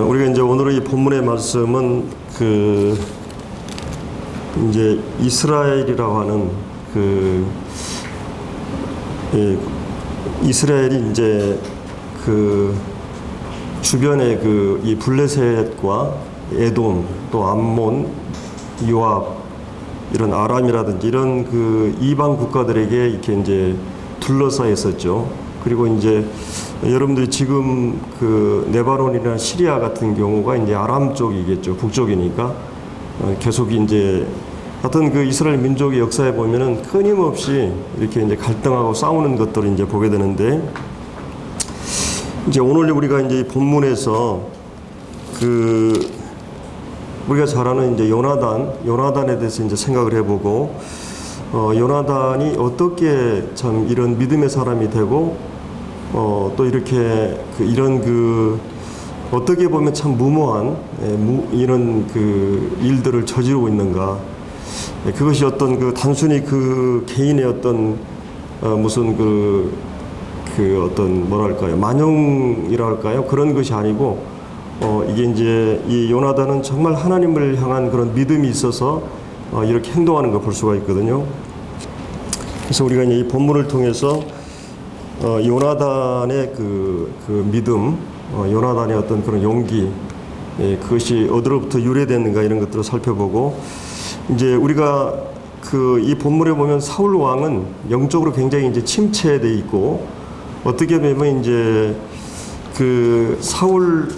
우리가 이제 오늘의 이 본문의 말씀은 이제 이스라엘이라고 하는 이스라엘이 이제 주변에 이 블레셋과 에돔 또 암몬, 요압 이런 아람이라든지 이런 이방 국가들에게 이렇게 이제 둘러싸여 있었죠. 그리고 이제 여러분들이 지금 네바논이나 시리아 같은 경우가 이제 아람 쪽이겠죠. 북쪽이니까 계속 이제 하여튼 이스라엘 민족의 역사에 보면은 끊임없이 이렇게 이제 갈등하고 싸우는 것들을 이제 보게 되는데, 이제 오늘 우리가 이제 이 본문에서 우리가 잘 아는 이제 요나단에 대해서 이제 생각을 해보고, 요나단이 어떻게 참 이런 믿음의 사람이 되고, 또 이렇게 이런 어떻게 보면 참 무모한 이런 일들을 저지르고 있는가. 그것이 어떤 단순히 개인의 어떤 무슨 어떤 뭐랄까요, 만용이라 할까요, 그런 것이 아니고 이게 이제 이 요나단은 정말 하나님을 향한 그런 믿음이 있어서 이렇게 행동하는 걸 볼 수가 있거든요. 그래서 우리가 이제 이 본문을 통해서 요나단의 믿음, 요나단의 어떤 그런 용기, 그것이 어디로부터 유래됐는가 이런 것들을 살펴보고, 이제 우리가 이 본문에 보면 사울 왕은 영적으로 굉장히 이제 침체되어 있고, 어떻게 보면 이제 사울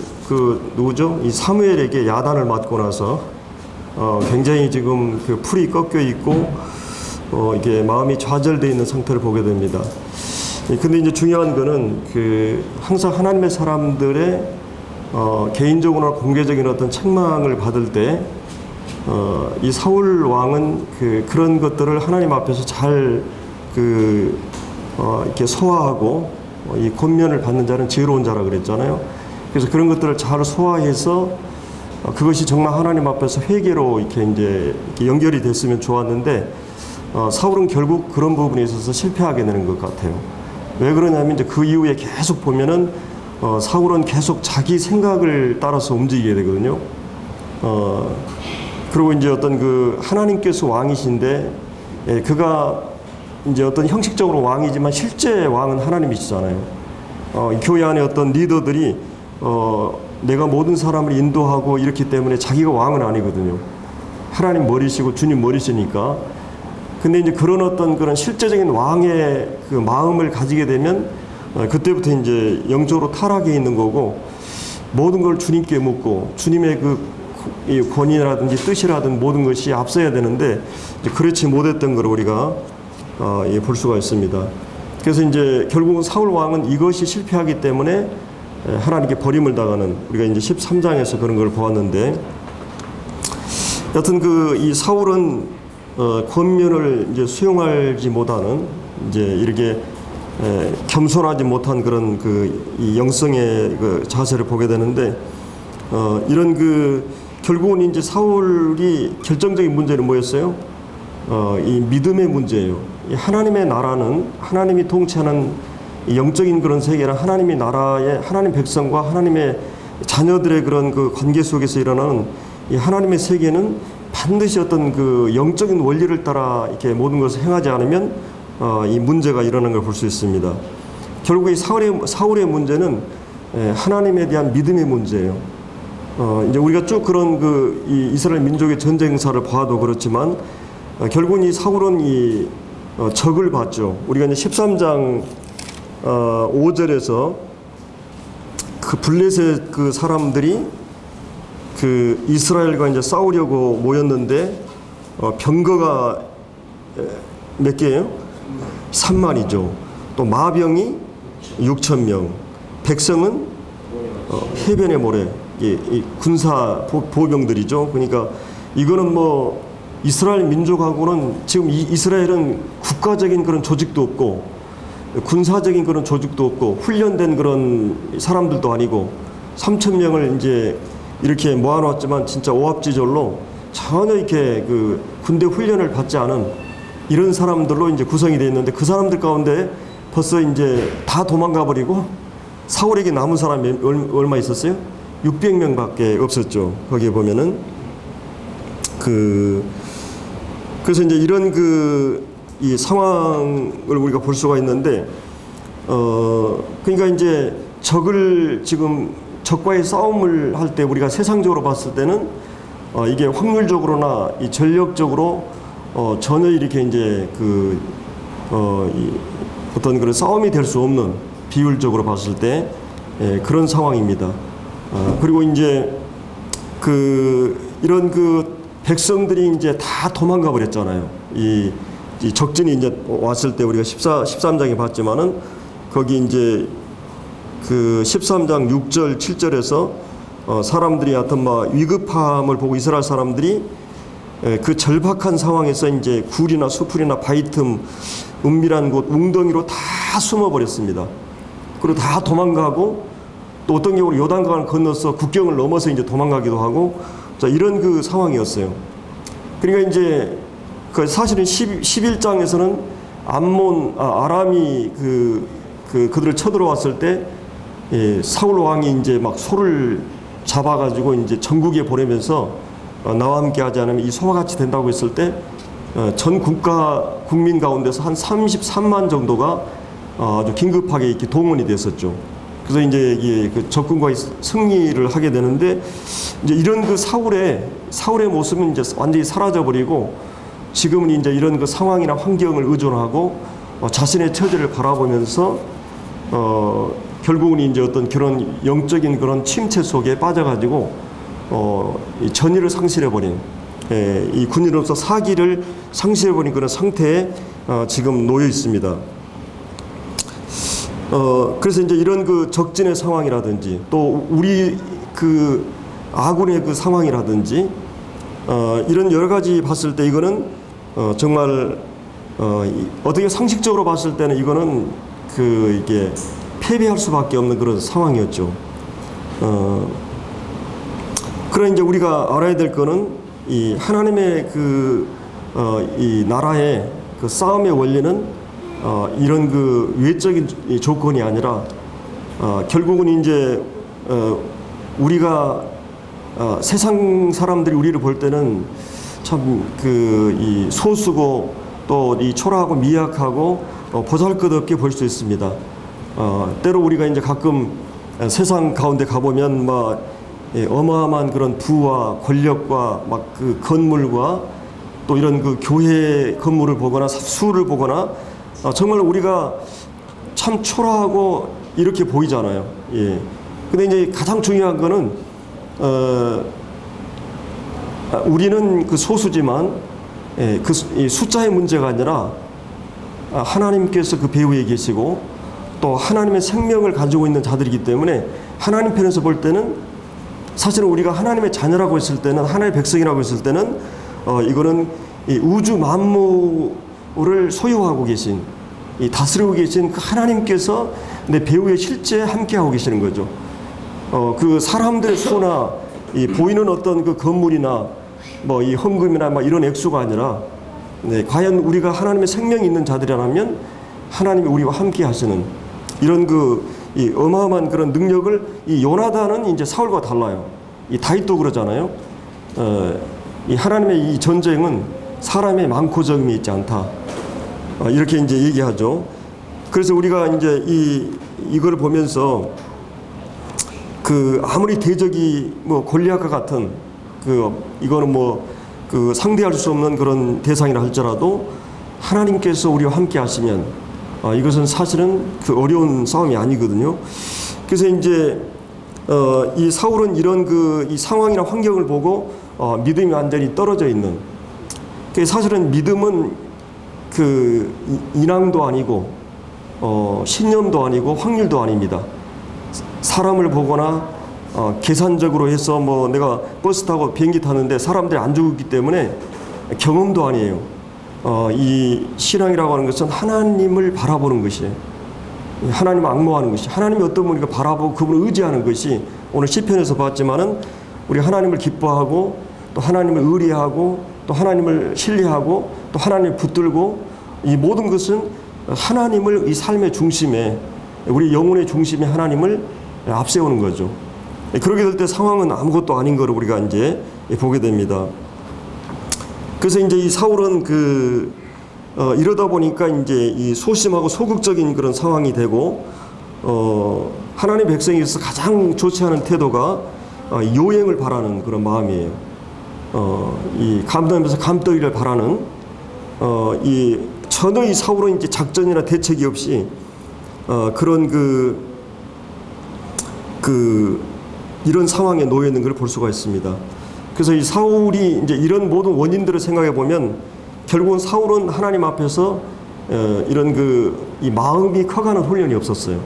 누구죠? 이 사무엘에게 야단을 맞고 나서 굉장히 지금 풀이 꺾여 있고 이게 마음이 좌절되어 있는 상태를 보게 됩니다. 근데 이제 중요한 거는 항상 하나님의 사람들의 개인적으로나 공개적인 어떤 책망을 받을 때 이 사울 왕은 그런 것들을 하나님 앞에서 잘 이렇게 소화하고, 이 권면을 받는 자는 지혜로운 자라 그랬잖아요. 그래서 그런 것들을 잘 소화해서 그것이 정말 하나님 앞에서 회개로 이렇게 이제 연결이 됐으면 좋았는데, 사울은 결국 그런 부분에 있어서 실패하게 되는 것 같아요. 왜 그러냐면 이제 그 이후에 계속 보면은 사울은 계속 자기 생각을 따라서 움직이게 되거든요. 그리고 이제 어떤 하나님께서 왕이신데, 그가 이제 어떤 형식적으로 왕이지만 실제 왕은 하나님이시잖아요. 교회 안에 어떤 리더들이 내가 모든 사람을 인도하고 이렇기 때문에 자기가 왕은 아니거든요. 하나님 머리시고 주님 머리시니까. 근데 이제 그런 어떤 그런 실제적인 왕의 마음을 가지게 되면 그때부터 이제 영적으로 타락해 있는 거고, 모든 걸 주님께 묻고 주님의 이 권위라든지 뜻이라든지 모든 것이 앞서야 되는데, 이제 그렇지 못했던 걸 우리가 볼 수가 있습니다. 그래서 이제 결국은 사울 왕은 이것이 실패하기 때문에 하나님께 버림을 당하는, 우리가 이제 13장에서 그런 걸 보았는데, 여튼 이 사울은 권면을 이제 수용하지 못하는, 이제 이렇게 겸손하지 못한 그런 이 영성의 자세를 보게 되는데, 이런 결국은 이제 사울이 결정적인 문제는 뭐였어요? 이 믿음의 문제예요. 이 하나님의 나라는, 하나님이 통치하는 영적인 그런 세계는 하나님의 나라의 하나님 백성과 하나님의 자녀들의 그런 관계 속에서 일어나는 이 하나님의 세계는 반드시 어떤 영적인 원리를 따라 이렇게 모든 것을 행하지 않으면 이 문제가 일어나는 걸 볼 수 있습니다. 결국 이 사울의 문제는 하나님에 대한 믿음의 문제예요. 이제 우리가 쭉 그런 이 이스라엘 민족의 전쟁사를 봐도 그렇지만, 결국은 이 사울은 이 적을 봤죠. 우리가 이제 13장 5절에서 블레셋 사람들이 이스라엘과 이제 싸우려고 모였는데, 병거가 몇 개예요? 3만이죠. 또 마병이 6,000명, 백성은 해변의 모래, 이 군사 보병들이죠. 그러니까 이거는 뭐 이스라엘 민족하고는 지금 이스라엘은 국가적인 그런 조직도 없고 군사적인 그런 조직도 없고 훈련된 그런 사람들도 아니고 3,000명을 이제 이렇게 모아놨지만 진짜 오합지졸로 전혀 이렇게 군대 훈련을 받지 않은 이런 사람들로 이제 구성이 되어 있는데, 그 사람들 가운데 벌써 이제 다 도망가 버리고 사울에게 남은 사람이 얼마 있었어요? 600명밖에 없었죠. 거기에 보면은 그래서 이제 이런 이 상황을 우리가 볼 수가 있는데, 그러니까 이제 적과의 싸움을 할 때 우리가 세상적으로 봤을 때는 이게 확률적으로나 이 전력적으로 전혀 이렇게 이제 어떤 그런 싸움이 될 수 없는, 비율적으로 봤을 때 그런 상황입니다. 그리고 이제 이런 백성들이 이제 다 도망가 버렸잖아요. 이 적진이 이제 왔을 때 우리가 13장에 봤지만은 거기 이제 13장 6절 7절에서 사람들이 하여튼 막 위급함을 보고 이스라엘 사람들이 그 절박한 상황에서 이제 굴이나 수풀이나 바위 틈, 은밀한 곳, 웅덩이로 다 숨어 버렸습니다. 그리고 다 도망가고, 또 어떤 경우는 요단강을 건너서 국경을 넘어서 이제 도망가기도 하고, 자, 이런 상황이었어요. 그러니까 이제 사실은 11장에서는 아람이 그들을 쳐들어왔을 때 사울 왕이 이제 막 소를 잡아가지고 이제 전국에 보내면서 나와 함께 하지 않으면 이 소와 같이 된다고 했을 때 전 국민 가운데서 한 33만 정도가 아주 긴급하게 이렇게 동원이 됐었죠. 그래서 이제 적군과의 승리를 하게 되는데, 이제 이런 사울의 모습은 이제 완전히 사라져버리고, 지금은 이제 이런 상황이나 환경을 의존하고 자신의 처지를 바라보면서 결국은 이제 어떤 그런 영적인 그런 침체 속에 빠져가지고 이 전의를 상실해버린, 이 군인으로서 사기를 상실해버린 그런 상태에 지금 놓여 있습니다. 그래서 이제 이런 적진의 상황이라든지, 또 우리 아군의 상황이라든지, 이런 여러 가지 봤을 때 이거는 정말 어떻게 상식적으로 봤을 때는 이거는 이게 패배할 수밖에 없는 그런 상황이었죠. 그러나 이제 우리가 알아야 될 거는 이 하나님의 이 나라의 싸움의 원리는 이런 외적인 조건이 아니라 결국은 이제 우리가 세상 사람들이 우리를 볼 때는 참 이 소수고 또 이 초라하고 미약하고 보잘것없게 볼 수 있습니다. 때로 우리가 이제 가끔 세상 가운데 가보면 막 어마어마한 그런 부와 권력과 막 건물과 또 이런 교회 건물을 보거나 수를 보거나 정말 우리가 참 초라하고 이렇게 보이잖아요. 예. 근데 이제 가장 중요한 거는 우리는 소수지만 이 숫자의 문제가 아니라 하나님께서 배후에 계시고 또 하나님의 생명을 가지고 있는 자들이기 때문에 하나님 편에서 볼 때는 사실은 우리가 하나님의 자녀라고 했을 때는, 하나님의 백성이라고 했을 때는 이거는 이 우주 만물을 소유하고 계신, 이 다스리고 계신 그 하나님께서 내 배후에 실제 함께하고 계시는 거죠. 사람들의 수나 이 보이는 어떤 건물이나 뭐 이 헌금이나 막 이런 액수가 아니라, 과연 우리가 하나님의 생명이 있는 자들이라면 하나님이 우리와 함께 하시는 이런 이 어마어마한 그런 능력을, 이 요나단은 이제 사울과 달라요. 이 다윗도 그러잖아요. 이 하나님의 이 전쟁은 사람의 많고 적음이 있지 않다. 이렇게 이제 얘기하죠. 그래서 우리가 이제 이거를 보면서 아무리 대적이 뭐 골리앗과 같은 이거는 상대할 수 없는 그런 대상이라 할지라도 하나님께서 우리와 함께 하시면 이것은 사실은 어려운 싸움이 아니거든요. 그래서 이제 이 사울은 이런 이 상황이나 환경을 보고 믿음이 완전히 떨어져 있는, 사실은 믿음은 인왕도 아니고 신념도 아니고 확률도 아닙니다. 사람을 보거나 계산적으로 해서 내가 버스 타고 비행기 타는데 사람들이 안 죽었기 때문에 경험도 아니에요. 이 신앙이라고 하는 것은 하나님을 바라보는 것이에요. 하나님을 앙모하는 것이, 하나님이 어떤 분인가 바라보고 그분을 의지하는 것이, 오늘 시편에서 봤지만은 우리 하나님을 기뻐하고 또 하나님을 의뢰하고 또 하나님을 신뢰하고 또 하나님을 붙들고, 이 모든 것은 하나님을 이 삶의 중심에, 우리 영혼의 중심에 하나님을 앞세우는 거죠. 그렇게 될 때 상황은 아무것도 아닌 거를 우리가 이제 보게 됩니다. 그래서 이제 이 사울은 이러다 보니까 이제 이 소심하고 소극적인 그런 상황이 되고, 하나님 백성에서 가장 좋지 않은 태도가 요행을 바라는 그런 마음이에요. 이 감독에서 감독이를 바라는, 전혀 이 사울은 이제 작전이나 대책이 없이, 그런 이런 상황에 놓여 있는 걸 볼 수가 있습니다. 그래서 이 사울이 이제 이런 모든 원인들을 생각해 보면 결국은 사울은 하나님 앞에서 이런 이 마음이 커가는 훈련이 없었어요.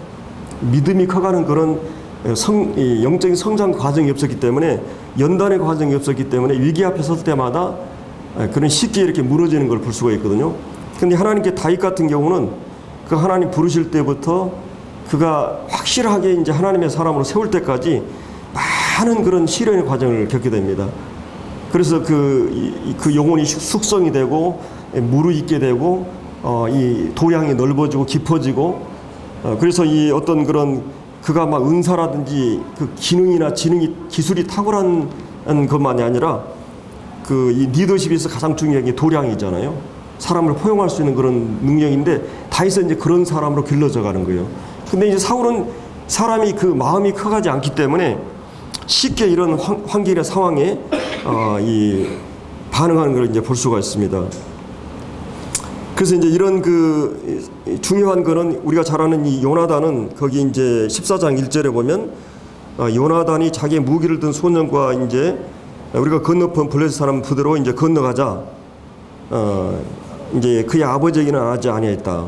믿음이 커가는 그런 영적인 성장 과정이 없었기 때문에, 연단의 과정이 없었기 때문에 위기 앞에 설 때마다 그런 쉽게 이렇게 무너지는 걸 볼 수가 있거든요. 근데 하나님께 다윗 같은 경우는 그 하나님 부르실 때부터 그가 확실하게 이제 하나님의 사람으로 세울 때까지 많은 그런 시련의 과정을 겪게 됩니다. 그래서 그 영혼이 숙성이 되고 무르익게 되고, 이 도량이 넓어지고 깊어지고, 그래서 이 어떤 그런 그가 막 은사라든지 그 기능이나 기술이 탁월한 것만이 아니라 이 리더십에서 가장 중요한 게 도량이잖아요. 사람을 포용할 수 있는 그런 능력인데, 다윗은 이제 그런 사람으로 길러져 가는 거예요. 근데 이제 사울은 사람이 그 마음이 커가지 않기 때문에 쉽게 이런 환경이나 상황에 반응하는 걸 이제 볼 수가 있습니다. 그래서 이제 이런 중요한 거는 우리가 잘 아는 이 요나단은 거기 이제 14장 1절에 보면, 요나단이 자기의 무기를 든 소년과 이제 우리가 건너편 블레셋 사람 부대로 이제 건너가자, 이제 그의 아버지에게는 하지 아니했다.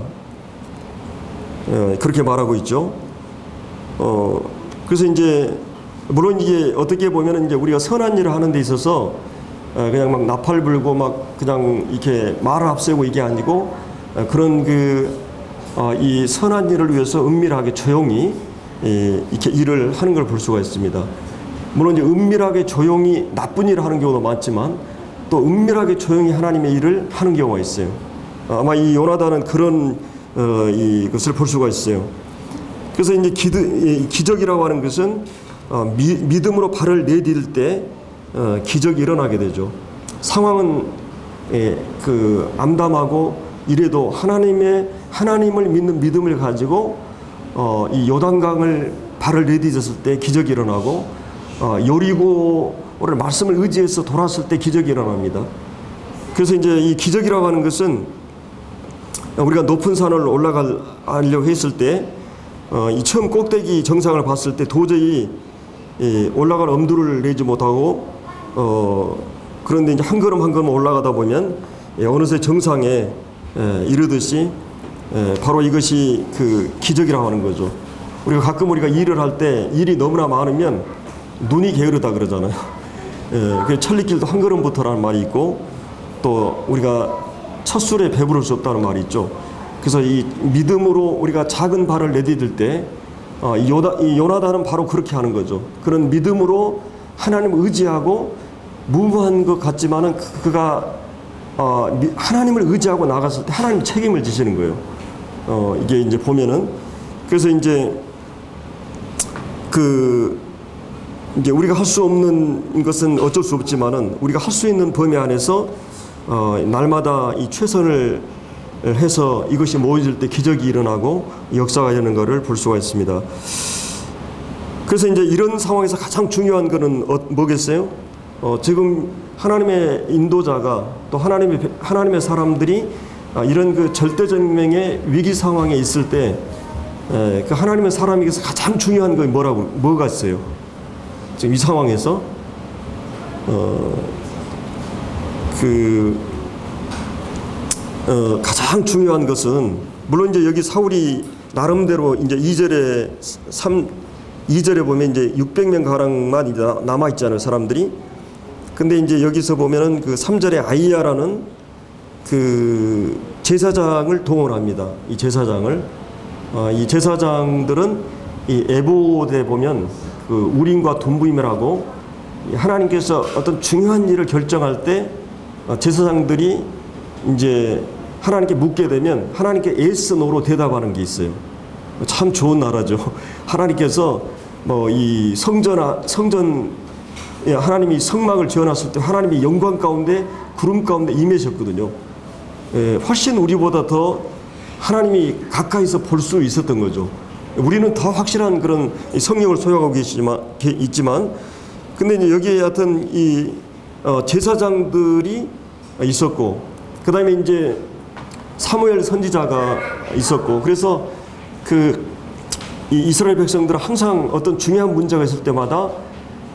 그렇게 말하고 있죠. 그래서 이제 물론 이게 어떻게 보면 이제 우리가 선한 일을 하는 데 있어서 그냥 막 나팔 불고 막 그냥 이렇게 말을 앞세우고 이게 아니고, 그런 이 선한 일을 위해서 은밀하게 조용히 이렇게 일을 하는 걸 볼 수가 있습니다. 물론 이제 은밀하게 조용히 나쁜 일을 하는 경우도 많지만, 또 은밀하게 조용히 하나님의 일을 하는 경우가 있어요. 아마 이 요나단은 그런 이것을 볼 수가 있어요. 그래서 이제 기적이라고 하는 것은 믿음으로 발을 내딜 때 기적이 일어나게 되죠. 상황은 암담하고 이래도 하나님을 믿는 믿음을 가지고 이 요단강을 발을 내딛었을 때 기적이 일어나고, 여리고를 말씀을 의지해서 돌았을 때 기적이 일어납니다. 그래서 이제 이 기적이라고 하는 것은 우리가 높은 산을 올라가려고 했을 때, 이 처음 꼭대기 정상을 봤을 때 도저히 올라갈 엄두를 내지 못하고, 그런데 이제 한 걸음 한 걸음 올라가다 보면 어느새 정상에 이르듯이, 바로 이것이 기적이라고 하는 거죠. 우리가 가끔 일을 할 때 일이 너무나 많으면 눈이 게으르다 그러잖아요. 천리길도 한 걸음부터라는 말이 있고, 또 우리가 첫 술에 배부를 수 없다는 말이 있죠. 그래서 이 믿음으로 우리가 작은 발을 내디딜 때, 이 요나단은 바로 그렇게 하는 거죠. 그런 믿음으로 하나님을 의지하고 무모한 것 같지만은 그가 하나님을 의지하고 나갔을 때 하나님 책임을 지시는 거예요. 이게 이제 보면은, 그래서 이제 이제 우리가 할 수 없는 것은 어쩔 수 없지만은 우리가 할 수 있는 범위 안에서 날마다 이 최선을 해서 이것이 모여질 때 기적이 일어나고 역사가 되는 것을 볼 수가 있습니다. 그래서 이제 이런 상황에서 가장 중요한 것은 뭐겠어요? 지금 하나님의 인도자가, 또 하나님의 사람들이 이런 절대절명의 위기 상황에 있을 때, 하나님의 사람에게서 가장 중요한 건 뭐가 있어요? 지금 이 상황에서 가장 중요한 것은, 물론 이제 여기 사울이 나름대로 이제 2절에 보면 이제 600명 가량만 이제 남아 있잖아요, 사람들이. 근데 이제 여기서 보면은 3절에 아이야라는 제사장을 동원합니다. 이 제사장을. 이 제사장들은 이 에봇에 보면 우림과 둠부임이라고, 하나님께서 어떤 중요한 일을 결정할 때 제사장들이 이제 하나님께 묻게 되면 하나님께 예스 노로 대답하는 게 있어요. 참 좋은 나라죠. 하나님께서 뭐 이 성전 하나님이 성막을 지어놨을 때 하나님이 영광 가운데 구름 가운데 임하셨거든요. 훨씬 우리보다 더 하나님이 가까이서 볼 수 있었던 거죠. 우리는 더 확실한 그런 성령을 소유하고 있지만, 근데 이제 여기에 하여튼 이 제사장들이 있었고, 그 다음에 이제 사무엘 선지자가 있었고, 그래서 이 이스라엘 백성들은 항상 어떤 중요한 문제가 있을 때마다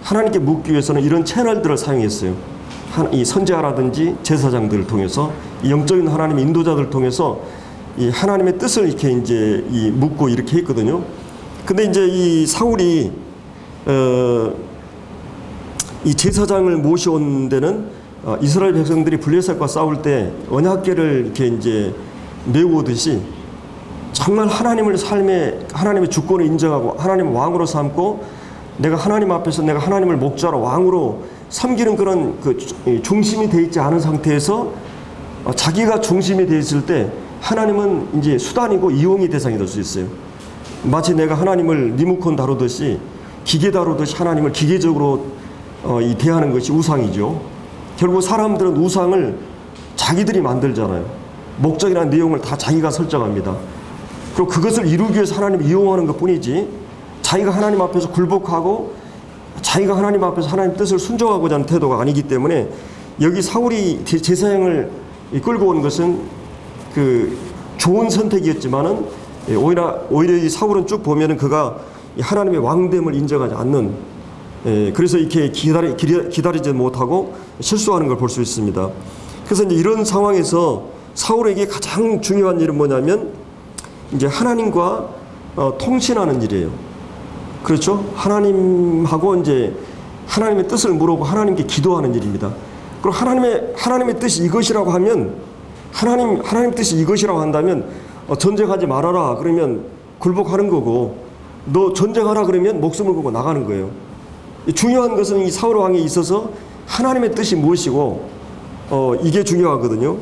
하나님께 묻기 위해서는 이런 채널들을 사용했어요. 이 선지자라든지 제사장들을 통해서, 이 영적인 하나님의 인도자들을 통해서 이 하나님의 뜻을 이렇게 이제 묻고 이렇게 했거든요. 근데 이제 이 사울이 이 제사장을 모셔온 데는 이스라엘 백성들이 블레셋과 싸울 때 언약궤를 이렇게 이제 메우듯이 정말 하나님의 주권을 인정하고 하나님을 왕으로 삼고 내가 하나님 앞에서 내가 하나님을 목자로 왕으로 섬기는 그런 중심이 돼 있지 않은 상태에서 자기가 중심이 돼 있을 때 하나님은 이제 수단이고 이용의 대상이 될 수 있어요. 마치 내가 하나님을 리모컨 다루듯이 기계 다루듯이 하나님을 기계적으로 대하는 것이 우상이죠. 결국 사람들은 우상을 자기들이 만들잖아요. 목적이나 내용을 다 자기가 설정합니다. 그리고 그것을 이루기 위해서 하나님을 이용하는 것 뿐이지 자기가 하나님 앞에서 굴복하고 자기가 하나님 앞에서 하나님 뜻을 순종하고자 하는 태도가 아니기 때문에 여기 사울이 제사장을 끌고 온 것은 좋은 선택이었지만은 오히려 이 사울은 쭉 보면은 그가 하나님의 왕됨을 인정하지 않는, 그래서 이렇게 기다리지 못하고 실수하는 걸 볼 수 있습니다. 그래서 이제 이런 상황에서 사울에게 가장 중요한 일은 뭐냐면 이제 하나님과 통신하는 일이에요. 그렇죠? 하나님하고 이제 하나님의 뜻을 물어보고 하나님께 기도하는 일입니다. 그리고 하나님의 뜻이 이것이라고 하면 하나님 뜻이 이것이라고 한다면 전쟁하지 말아라 그러면 굴복하는 거고, 너 전쟁하라 그러면 목숨을 걸고 나가는 거예요. 중요한 것은 이 사울 왕에 있어서 하나님의 뜻이 무엇이고 이게 중요하거든요.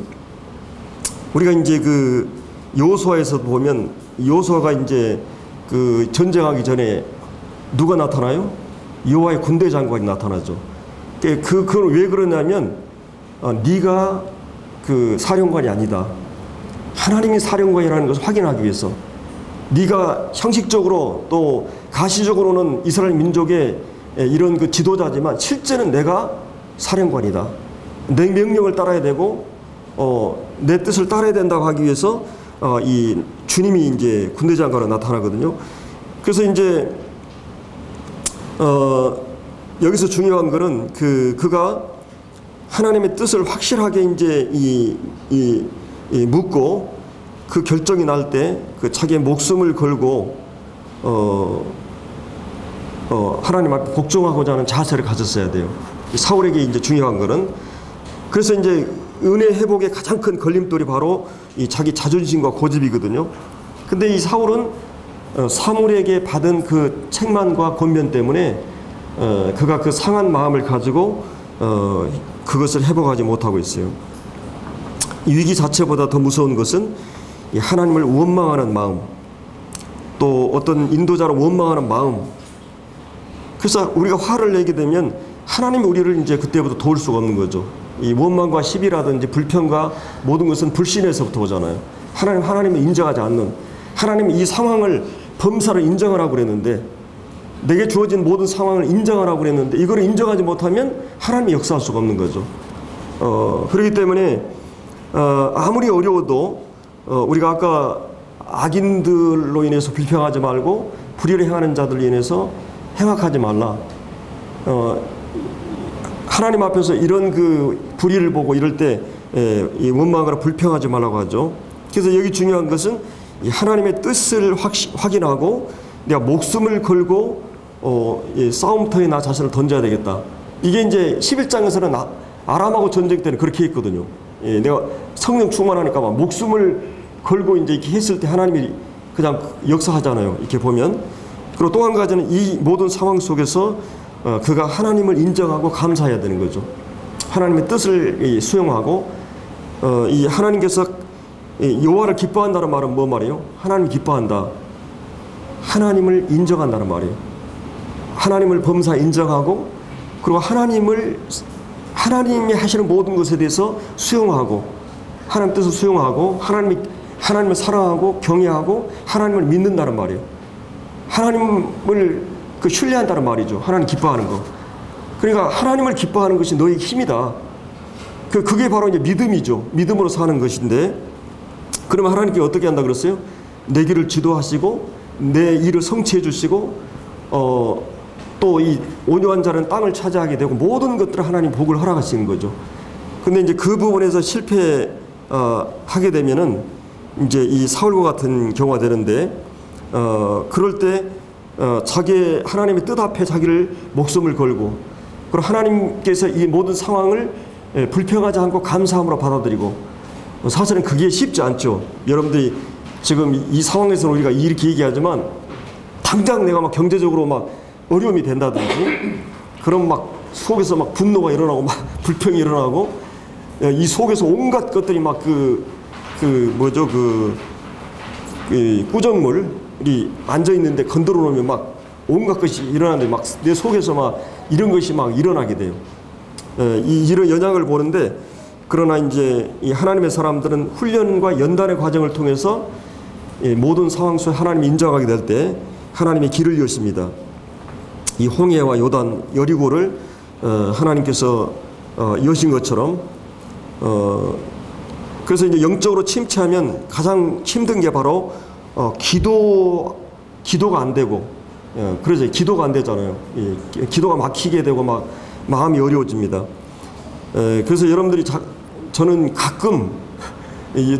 우리가 이제 여호수아에서 보면 여호수아가 이제 전쟁하기 전에 누가 나타나요? 여호와의 군대 장관이 나타나죠. 그걸 왜 그러냐면 네가 사령관이 아니다. 하나님이 사령관이라는 것을 확인하기 위해서, 네가 형식적으로 또 가시적으로는 이스라엘 민족의 이런 지도자지만 실제는 내가 사령관이다. 내 명령을 따라야 되고 내 뜻을 따라야 된다고 하기 위해서 이 주님이 이제 군대 장관으로 나타나거든요. 그래서 이제 여기서 중요한 거는 그가 하나님의 뜻을 확실하게 이제 묻고 그 결정이 날 때 자기의 목숨을 걸고 하나님 앞에 복종하고자 하는 자세를 가졌어야 돼요. 사울에게 이제 중요한 거는, 그래서 이제 은혜 회복의 가장 큰 걸림돌이 바로 이 자기 자존심과 고집이거든요. 근데 이 사울은 사물에게 받은 책망과 권면 때문에 그가 상한 마음을 가지고 그것을 회복하지 못하고 있어요. 이 위기 자체보다 더 무서운 것은 이 하나님을 원망하는 마음, 또 어떤 인도자를 원망하는 마음. 그래서 우리가 화를 내게 되면 하나님이 우리를 이제 그때부터 도울 수가 없는 거죠. 이 원망과 시비라든지 불평과 모든 것은 불신에서부터 오잖아요. 하나님을 인정하지 않는, 하나님이 이 상황을 범사를 인정하라고 그랬는데, 내게 주어진 모든 상황을 인정하라고 그랬는데 이걸 인정하지 못하면 하나님이 역사할 수가 없는 거죠. 그렇기 때문에 아무리 어려워도 우리가 아까 악인들로 인해서 불평하지 말고 불의를 행하는 자들로 인해서 행악하지 말라. 하나님 앞에서 이런 불의를 보고 이럴 때 이 원망하거나 불평하지 말라고 하죠. 그래서 여기 중요한 것은 이 하나님의 뜻을 확인하고 내가 목숨을 걸고 싸움터에 나 자신을 던져야 되겠다. 이게 이제 11장에서는 아람하고 전쟁 때는 그렇게 했거든요. 내가 성령 충만하니까 막 목숨을 걸고 이제 이렇게 했을 때 하나님이 그냥 역사하잖아요. 이렇게 보면. 그리고 또 한 가지는 이 모든 상황 속에서 그가 하나님을 인정하고 감사해야 되는 거죠. 하나님의 뜻을 수용하고 이 하나님께서 여호와를 기뻐한다는 말은 뭐 말이에요? 하나님을 기뻐한다. 하나님을 인정한다는 말이에요. 하나님을 범사 인정하고 그리고 하나님이 하시는 모든 것에 대해서 수용하고 하나님 뜻을 수용하고 하나님을 사랑하고 경외하고 하나님을 믿는다는 말이에요. 하나님을 신뢰한다는 말이죠. 하나님 기뻐하는 거. 그러니까 하나님을 기뻐하는 것이 너의 힘이다. 그게 바로 이제 믿음이죠. 믿음으로 사는 것인데, 그러면 하나님께 어떻게 한다 그랬어요? 내 길을 지도하시고 내 일을 성취해 주시고 또 이 온유한 자는 땅을 차지하게 되고 모든 것들을 하나님 복을 허락하시는 거죠. 근데 이제 그 부분에서 실패하게 되면은 이제 이 사울과 같은 경우가 되는데, 그럴 때 자기 하나님의 뜻 앞에 자기를 목숨을 걸고 그리고 하나님께서 이 모든 상황을 불평하지 않고 감사함으로 받아들이고, 사실은 그게 쉽지 않죠. 여러분들이 지금 이 상황에서 우리가 이렇게 얘기하지만 당장 내가 막 경제적으로 막 어려움이 된다든지 그럼 막 속에서 막 분노가 일어나고 막 불평이 일어나고 이 속에서 온갖 것들이 막 꾸정물이 앉아 있는데 건드려 놓으면 막 온갖 것이 일어나는데 막 내 속에서 막 이런 것이 막 일어나게 돼요. 이런 영향을 보는데, 그러나 이제 이 하나님의 사람들은 훈련과 연단의 과정을 통해서 모든 상황 속에 하나님이 인정하게 될 때 하나님의 길을 여십니다. 이 홍해와 요단, 여리고를 하나님께서 여신 것처럼, 그래서 이제 영적으로 침체하면 가장 힘든 게 바로 기도가 안 되고, 그러죠. 기도가 안 되잖아요. 기도가 막히게 되고 막 마음이 어려워집니다. 그래서 여러분들이 저는 가끔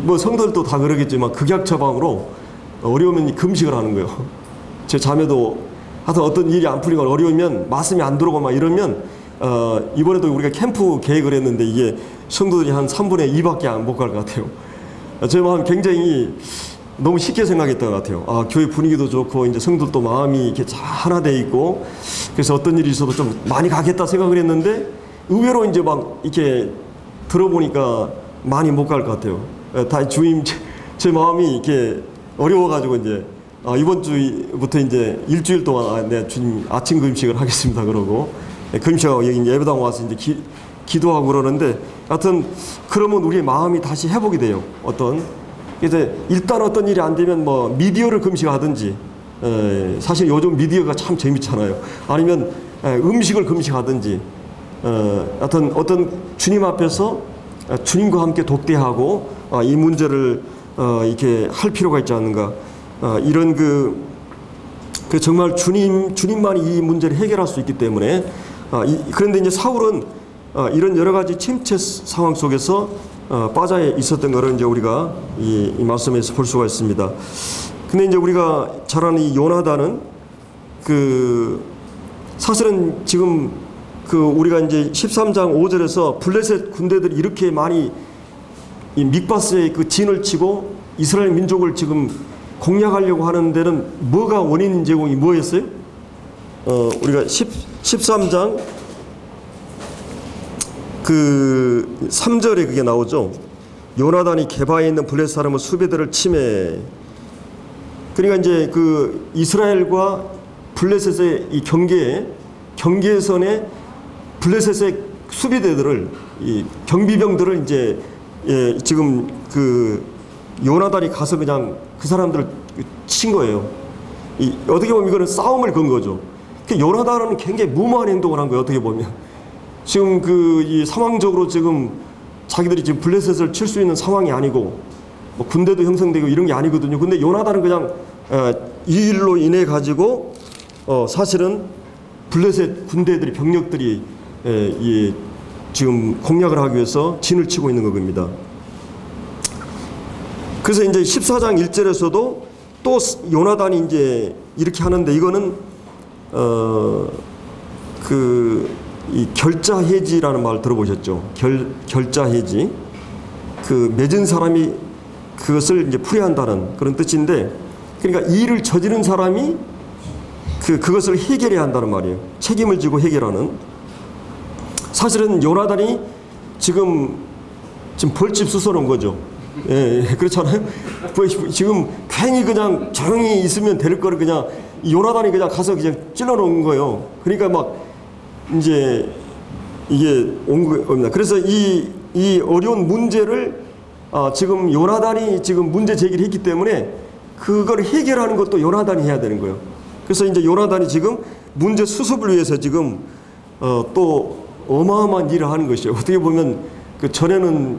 뭐 성도들도 다 그러겠지만 극약처방으로 어려우면 금식을 하는 거예요. 제 자매도 하여튼 어떤 일이 안 풀리거나 어려우면 말씀이 안 들어오고 막 이러면 이번에도 우리가 캠프 계획을 했는데 이게 성도들이 한 3분의 2밖에 못 갈 것 같아요. 제 마음 굉장히 너무 쉽게 생각했던 것 같아요. 교회 분위기도 좋고 이제 성도도 마음이 이렇게 잘 하나 돼 있고 그래서 어떤 일이 있어도 좀 많이 가겠다 생각을 했는데 의외로 이제 막 이렇게 들어보니까 많이 못 갈 것 같아요. 다 주임 제 마음이 이렇게 어려워가지고 이제 이번 주부터 이제 일주일 동안 내 주님 아침 금식을 하겠습니다 그러고 금식하고 여기 예배당 와서 이제 기도하고 그러는데, 하여튼 그러면 우리의 마음이 다시 회복이 돼요. 그래서 일단 어떤 일이 안 되면 뭐 미디어를 금식하든지, 사실 요즘 미디어가 참 재밌잖아요. 아니면 음식을 금식하든지, 하여튼 어떤 주님 앞에서 주님과 함께 독대하고 이 문제를 이렇게 할 필요가 있지 않는가. 이런 정말 주님만이 이 문제를 해결할 수 있기 때문에, 그런데 이제 사울은 이런 여러 가지 침체 상황 속에서 빠져 있었던 것을 이제 우리가 이 말씀에서 볼 수가 있습니다. 근데 이제 우리가 잘 아는 이 요나단은 사실은 지금 우리가 이제 13장 5절에서 블레셋 군대들이 이렇게 많이 이 mik바스에 진을 치고 이스라엘 민족을 지금 공략하려고 하는 데는 뭐가 원인 제공이 뭐였어요? 우리가 13장 3절에 그게 나오죠. 요나단이 게바에 있는 블레셋 사람은 수비대를 침해. 그러니까 이제 이스라엘과 블레셋의 이 경계선에 블레셋의 수비대들을, 이 경비병들을 이제 지금 요나단이 가서 그냥 그 사람들을 친 거예요. 어떻게 보면 이거는 싸움을 건 거죠. 요나단은 굉장히 무모한 행동을 한 거예요. 어떻게 보면 지금 이 상황적으로 지금 자기들이 지금 블레셋을 칠 수 있는 상황이 아니고 뭐 군대도 형성되고 이런 게 아니거든요. 근데 요나단은 그냥 이 일로 인해 가지고 사실은 블레셋 군대들이 병력들이 지금 공략을 하기 위해서 진을 치고 있는 겁니다. 그래서 이제 14장 1절에서도 또 요나단이 이제 이렇게 하는데, 이거는 이 결자해지라는 말 들어보셨죠? 결자해지. 맺은 사람이 그것을 이제 풀이한다는 그런 뜻인데, 그러니까 이 일을 저지른 사람이 그것을 해결해야 한다는 말이에요. 책임을 지고 해결하는. 사실은 요나단이 지금 벌집 쑤셔놓은 거죠. 그렇잖아요. 지금 괜히 그냥 조용히 있으면 될 거를 그냥 이 요나단이 그냥 가서 그냥 찔러 놓은 거예요. 그러니까 막 이제 이게 온 겁니다. 그래서 이 어려운 문제를 지금 요나단이 지금 문제 제기를 했기 때문에 그걸 해결하는 것도 요나단이 해야 되는 거예요. 그래서 이제 요나단이 지금 문제 수습을 위해서 지금 또 어마어마한 일을 하는 것이죠. 어떻게 보면 그 전에는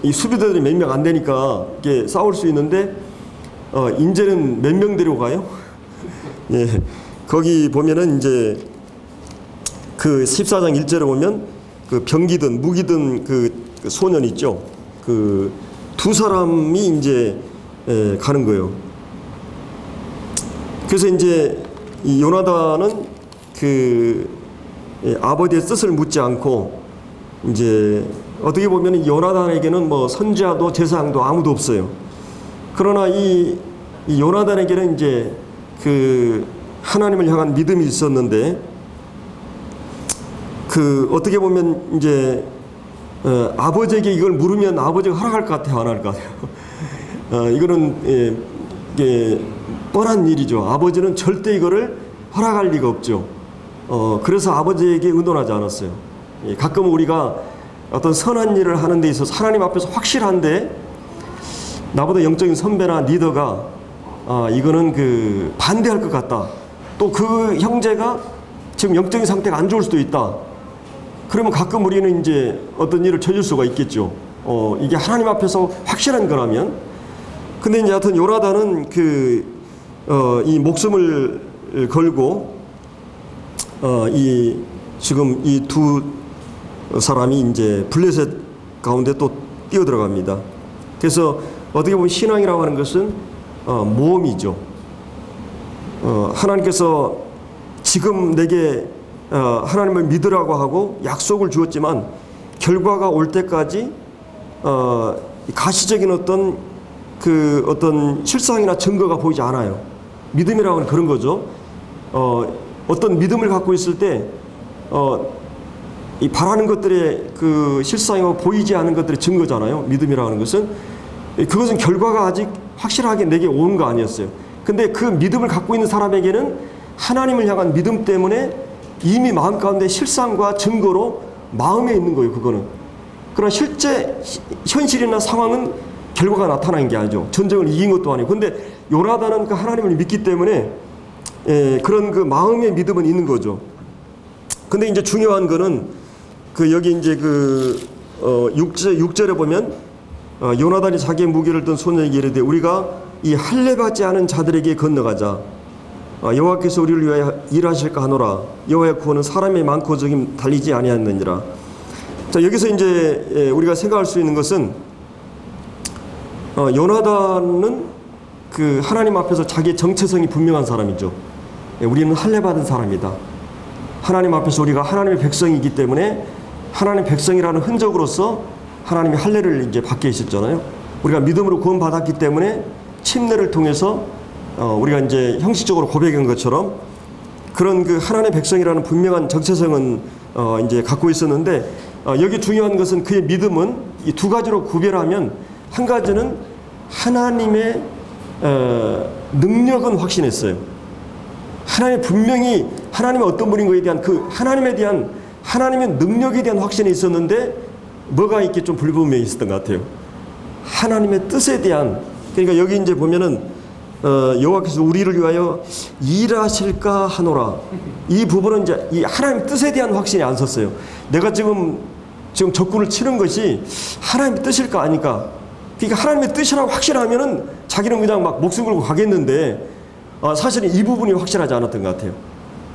이 수비대들이 몇 명 안 되니까 이게 싸울 수 있는데 이제는 몇 명 데려가요? 예, 거기 보면은 이제 그 14장 1절에 보면 그 병기든 무기든 그 소년 있죠. 그 두 사람이 이제 가는 거예요. 그래서 이제 이 요나단은 그 아버지의 뜻을 묻지 않고 이제 어떻게 보면 요나단에게는 뭐 선지자도 제사장도 아무도 없어요. 그러나 이 요나단에게는 이제 그 하나님을 향한 믿음이 있었는데 그 어떻게 보면 이제 아버지에게 이걸 물으면 아버지가 허락할 것 같아요, 안 할 것 같아요? 이거는 이게 뻔한 일이죠. 아버지는 절대 이거를 허락할 리가 없죠. 그래서 아버지에게 의논하지 않았어요. 가끔 우리가 어떤 선한 일을 하는 데 있어서 하나님 앞에서 확실한데 나보다 영적인 선배나 리더가 이거는 그 반대할 것 같다. 또 그 형제가 지금 영적인 상태가 안 좋을 수도 있다. 그러면 가끔 우리는 이제 어떤 일을 저질 수가 있겠죠. 이게 하나님 앞에서 확실한 거라면. 근데 이제 하여튼 요나단은 이 목숨을 걸고 지금 이 두 사람이 이제 블레셋 가운데 또 뛰어들어갑니다. 그래서 어떻게 보면 신앙이라고 하는 것은 모험이죠. 하나님께서 지금 내게 하나님을 믿으라고 하고 약속을 주었지만 결과가 올 때까지 가시적인 어떤 실상이나 증거가 보이지 않아요. 믿음이라고 하는 그런 거죠. 어떤 믿음을 갖고 있을 때 이 바라는 것들의 그 실상이고 보이지 않은 것들의 증거잖아요. 믿음이라고 하는 것은 그것은 결과가 아직 확실하게 내게 오는 거 아니었어요. 근데 그 믿음을 갖고 있는 사람에게는 하나님을 향한 믿음 때문에 이미 마음 가운데 실상과 증거로 마음에 있는 거예요. 그거는. 그러나 실제 현실이나 상황은 결과가 나타난 게 아니죠. 전쟁을 이긴 것도 아니고. 근데 요나단은 그 하나님을 믿기 때문에 그런 그 마음의 믿음은 있는 거죠. 근데 이제 중요한 거는 여기 이제 6절에 보면 요나단이 자기의 무기를 든 소년에게 이르되 우리가 이 할례받지 않은 자들에게 건너가자. 여호와께서 우리를 위하여 일하실까 하노라. 여호와의 구원은 사람의 많고 적임 달리지 아니하느니라. 자, 여기서 이제 우리가 생각할 수 있는 것은 요나단은 그 하나님 앞에서 자기의 정체성이 분명한 사람이죠. 우리는 할례받은 사람이다. 하나님 앞에서 우리가 하나님의 백성이기 때문에 하나님의 백성이라는 흔적으로서 하나님이 할례를 이제 받게 하셨잖아요. 우리가 믿음으로 구원받았기 때문에 침례를 통해서 우리가 이제 형식적으로 고백한 것처럼 그런 그 하나님의 백성이라는 분명한 정체성은 이제 갖고 있었는데 여기 중요한 것은 그의 믿음은 이 두 가지로 구별하면 한 가지는 하나님의 능력은 확신했어요. 하나님 분명히 하나님의 어떤 분인 것에 대한 그 하나님에 대한 하나님의 능력에 대한 확신이 있었는데 뭐가 이렇게 좀 불분명히 있었던 것 같아요. 하나님의 뜻에 대한 그러니까 여기 이제 보면은 여호와께서 우리를 위하여 일하실까 하노라. 이 부분은 이제 이 하나님의 뜻에 대한 확신이 안 섰어요. 내가 지금 적군을 치는 것이 하나님의 뜻일까 아닐까. 그러니까 하나님의 뜻이라고 확실하면은 자기는 그냥 막 목숨 걸고 가겠는데 사실은 이 부분이 확실하지 않았던 것 같아요.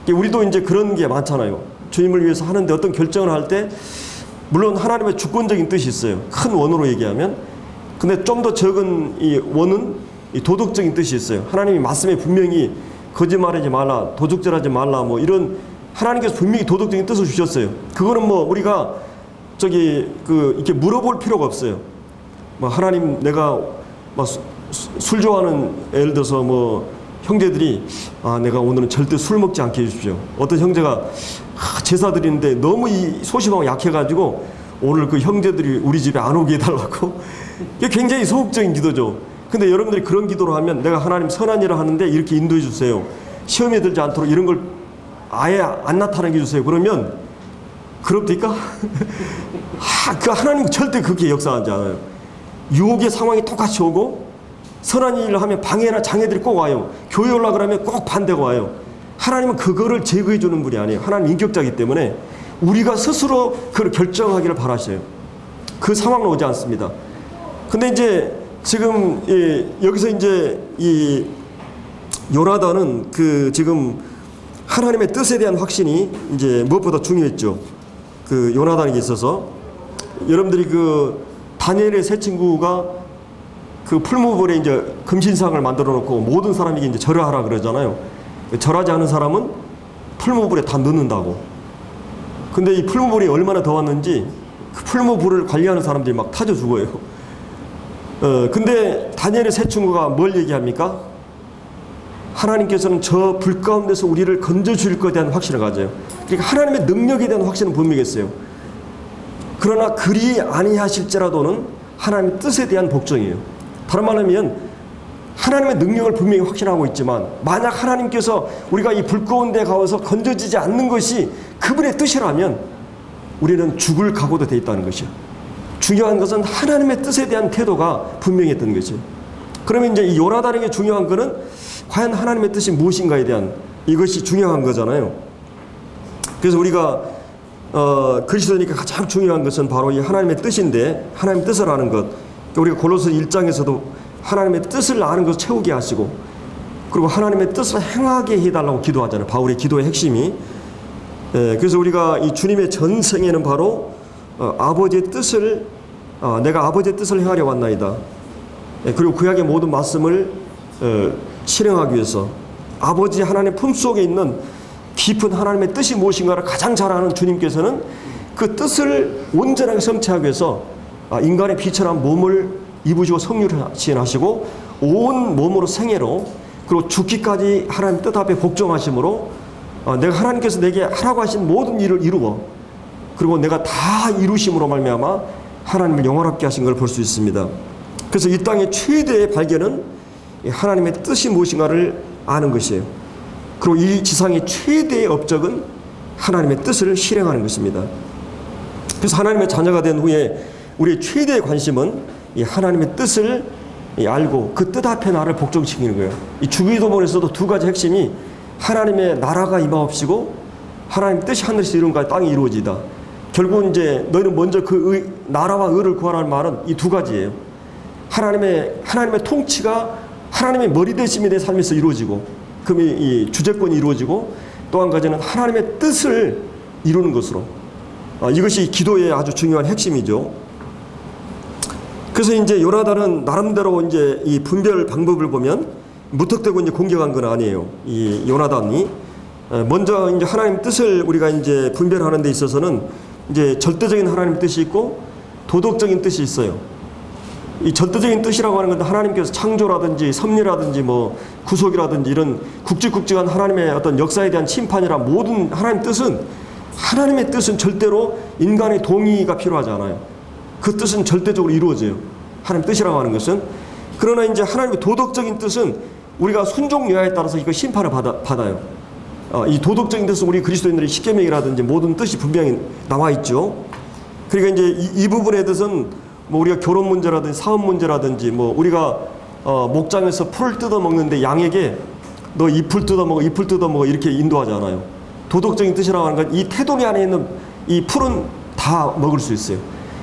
우리도 이제 그런 게 많잖아요. 주님을 위해서 하는데 어떤 결정을 할 때 물론 하나님의 주권적인 뜻이 있어요. 큰 원으로 얘기하면. 근데 좀 더 적은 이 원은 이 도덕적인 뜻이 있어요. 하나님이 말씀에 분명히 거짓말하지 말라, 도둑질하지 말라, 뭐 이런 하나님께서 분명히 도덕적인 뜻을 주셨어요. 그거는 뭐 우리가 이렇게 물어볼 필요가 없어요. 뭐 하나님 내가 막 술 좋아하는 예를 들어서 뭐 형제들이 내가 오늘은 절대 술 먹지 않게 해주십시오. 어떤 형제가 제사 드리는데 너무 이 소심하고 약해가지고 오늘 그 형제들이 우리 집에 안 오게 해달라고. 이게 굉장히 소극적인 기도죠. 근데 여러분들이 그런 기도를 하면 내가 하나님 선한 일을 하는데 이렇게 인도해 주세요. 시험에 들지 않도록 이런 걸 아예 안 나타나게 해주세요. 그러면 그럽니까? 그 하나님 절대 그렇게 역사하지 않아요. 유혹의 상황이 똑같이 오고 선한 일을 하면 방해나 장애들이 꼭 와요. 교회 올라 그러면 꼭 반대가 와요. 하나님은 그거를 제거해 주는 분이 아니에요. 하나님 인격자이기 때문에 우리가 스스로 그걸 결정하기를 바라셔요. 그 상황은 오지 않습니다. 근데 이제 지금 여기서 이제 이 요나단은 그 지금 하나님의 뜻에 대한 확신이 이제 무엇보다 중요했죠. 그 요나단에게 있어서 여러분들이 그 다니엘의 세 친구가 그 풀무불에 이제 금신상을 만들어 놓고 모든 사람에게 이제 절하라 그러잖아요. 절하지 않은 사람은 풀무불에 다 넣는다고. 근데 이 풀무불이 얼마나 더웠는지 그 풀무불을 관리하는 사람들이 막 타져 죽어요. 근데 다니엘의 세 친구가 뭘 얘기합니까? 하나님께서는 저 불 가운데서 우리를 건져주실 것에 대한 확신을 가져요. 그러니까 하나님의 능력에 대한 확신은 분명했어요. 그러나 그리 아니하실지라도는 하나님의 뜻에 대한 복종이에요. 다른 말로 하면 하나님의 능력을 분명히 확신하고 있지만 만약 하나님께서 우리가 이 불 가운데 가서 건져지지 않는 것이 그분의 뜻이라면 우리는 죽을 각오도 돼 있다는 것이요. 중요한 것은 하나님의 뜻에 대한 태도가 분명했던 것이요. 그러면 이제 이 요나단에게 중요한 것은 과연 하나님의 뜻이 무엇인가에 대한 이것이 중요한 거잖아요. 그래서 우리가 그리스도니까 가장 중요한 것은 바로 이 하나님의 뜻인데 하나님의 뜻을 아는 것. 우리가 골로새 1장에서도 하나님의 뜻을 아는 것을 채우게 하시고 그리고 하나님의 뜻을 행하게 해달라고 기도하잖아요. 바울의 기도의 핵심이. 그래서 우리가 이 주님의 전생에는 바로 아버지의 뜻을 내가 아버지의 뜻을 행하려 왔나이다. 그리고 구약의 모든 말씀을 실행하기 위해서 아버지 하나님의 품속에 있는 깊은 하나님의 뜻이 무엇인가를 가장 잘 아는 주님께서는 그 뜻을 온전하게 성취하기 위해서 인간의 비천한 몸을 입으시고 성육신하시고 온 몸으로 생애로 그리고 죽기까지 하나님 뜻 앞에 복종하심으로 내가 하나님께서 내게 하라고 하신 모든 일을 이루어 그리고 내가 다 이루심으로 말미암아 하나님을 영원롭게 하신 걸 볼 수 있습니다. 그래서 이 땅의 최대의 발견은 하나님의 뜻이 무엇인가를 아는 것이에요. 그리고 이 지상의 최대의 업적은 하나님의 뜻을 실행하는 것입니다. 그래서 하나님의 자녀가 된 후에 우리의 최대의 관심은 이 하나님의 뜻을 알고 그 뜻 앞에 나를 복종시키는 거예요. 이 주기도문에서도 두 가지 핵심이 하나님의 나라가 임하옵시고 하나님의 뜻이 하늘에서 이룬 땅에 이루어지다. 결국 이제 너희는 먼저 그 나라와 의를 구하라는 말은 이 두 가지예요. 하나님의 통치가 하나님의 머리 대심이 내 삶에서 이루어지고 그럼 이 주재권이 이루어지고 또 한 가지는 하나님의 뜻을 이루는 것으로 이것이 기도의 아주 중요한 핵심이죠. 그래서 이제 요나단은 나름대로 이제 이 분별 방법을 보면 무턱대고 이제 공격한 건 아니에요. 이 요나단이 먼저 이제 하나님 뜻을 우리가 이제 분별하는 데 있어서는 이제 절대적인 하나님 뜻이 있고 도덕적인 뜻이 있어요. 이 절대적인 뜻이라고 하는 건 하나님께서 창조라든지 섭리라든지 뭐 구속이라든지 이런 굵직굵직한 하나님의 어떤 역사에 대한 심판이라 모든 하나님의 뜻은 절대로 인간의 동의가 필요하지 않아요. 그 뜻은 절대적으로 이루어져요. 하나님 뜻이라고 하는 것은. 그러나 이제 하나님의 도덕적인 뜻은 우리가 순종 여하에 따라서 이거 심판을 받아요. 이 도덕적인 뜻은 우리 그리스도인들의 십계명이라든지 모든 뜻이 분명히 나와 있죠. 그러니까 이제 이 부분에 대해서는 뭐 우리가 결혼 문제라든지 사업 문제라든지 뭐 우리가 목장에서 풀을 뜯어 먹는데 양에게 너 이 풀 뜯어 먹어 이렇게 인도하잖아요. 도덕적인 뜻이라고 하는 건 이 테두리 안에 있는 이 풀은 다 먹을 수 있어요.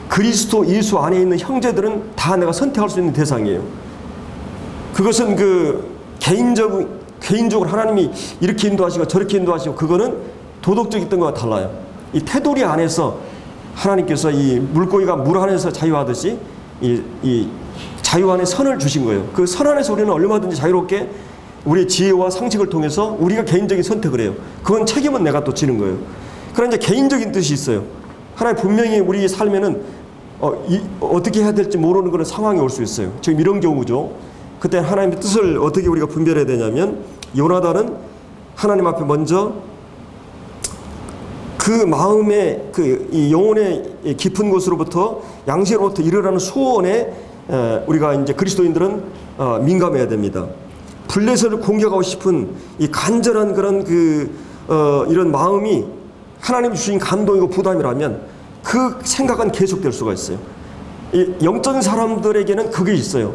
그리스도 예수 안에 있는 형제들은 다 내가 선택할 수 있는 대상이에요. 그것은 그 개인적으로 하나님이 이렇게 인도하시고 저렇게 인도하시고 그거는 도덕적인 것과 달라요. 이 테두리 안에서 하나님께서 이 물고기가 물 안에서 자유하듯이 이 자유 안에 선을 주신 거예요. 그 선 안에서 우리는 얼마든지 자유롭게 우리의 지혜와 상식을 통해서 우리가 개인적인 선택을 해요. 그건 책임은 내가 또 지는 거예요. 그러나 이제 개인적인 뜻이 있어요. 하나님 분명히 우리 삶에는 어떻게 해야 될지 모르는 그런 상황이 올 수 있어요. 지금 이런 경우죠. 그때 하나님의 뜻을 어떻게 우리가 분별해야 되냐면 요나단은 하나님 앞에 먼저 그 마음의 이 영혼의 깊은 곳으로부터 양심으로부터 일어나는 소원에 우리가 이제 그리스도인들은 민감해야 됩니다. 블레셋을 공격하고 싶은 이 간절한 그런 이런 마음이 하나님 주신 감동이고 부담이라면 그 생각은 계속될 수가 있어요. 이 영적인 사람들에게는 그게 있어요.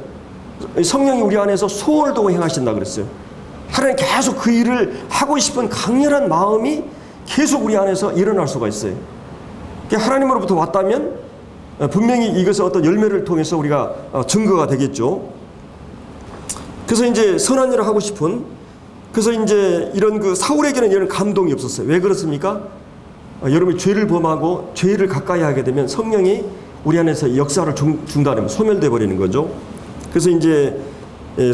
성령이 우리 안에서 소원을 두고 행하신다 그랬어요. 하나님 계속 그 일을 하고 싶은 강렬한 마음이 계속 우리 안에서 일어날 수가 있어요. 하나님으로부터 왔다면 분명히 이것은 어떤 열매를 통해서 우리가 증거가 되겠죠. 그래서 이제 선한 일을 하고 싶은, 그래서 이제 이런 사울에게는 이런 감동이 없었어요. 왜 그렇습니까? 여러분이 죄를 범하고 죄를 가까이 하게 되면 성령이 우리 안에서 역사를 중단하면 소멸돼 버리는 거죠. 그래서 이제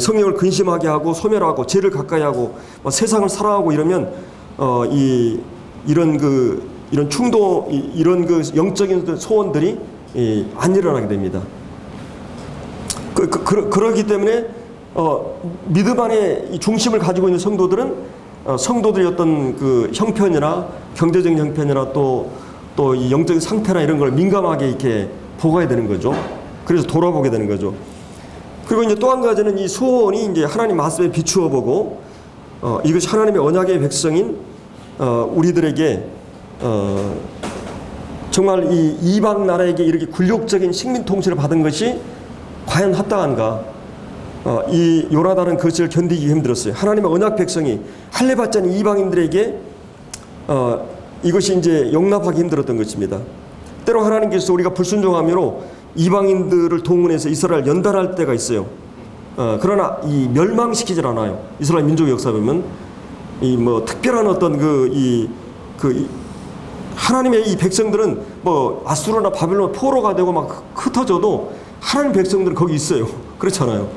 성령을 근심하게 하고 소멸하고 죄를 가까이 하고 세상을 사랑하고 이러면 이런 충동, 이런 영적인 소원들이 안 일어나게 됩니다. 그러기 때문에 믿음 안에 이 중심을 가지고 있는 성도들은 성도들의 어떤 형편이나 경제적인 형편이나 또 이 영적인 상태나 이런 걸 민감하게 이렇게 보아야 되는 거죠. 그래서 돌아보게 되는 거죠. 그리고 이제 또 한 가지는 이 소원이 이제 하나님 말씀에 비추어 보고 이것이 하나님의 언약의 백성인 우리들에게 정말 이 이방 나라에게 이렇게 굴욕적인 식민 통치를 받은 것이 과연 합당한가? 이 요나단은 그것을 견디기 힘들었어요. 하나님의 언약 백성이 할례 받지 않은 이방인들에게 이것이 이제 용납하기 힘들었던 것입니다. 때로 하나님께서 우리가 불순종함으로 이방인들을 동원해서 이스라엘 연단할 때가 있어요. 그러나 이 멸망시키질 않아요. 이스라엘 민족의 역사 보면 이 특별한 어떤 하나님의 이 백성들은 아수르나 바벨론 포로가 되고 막 흩어져도 하나님 백성들은 거기 있어요. 그렇잖아요.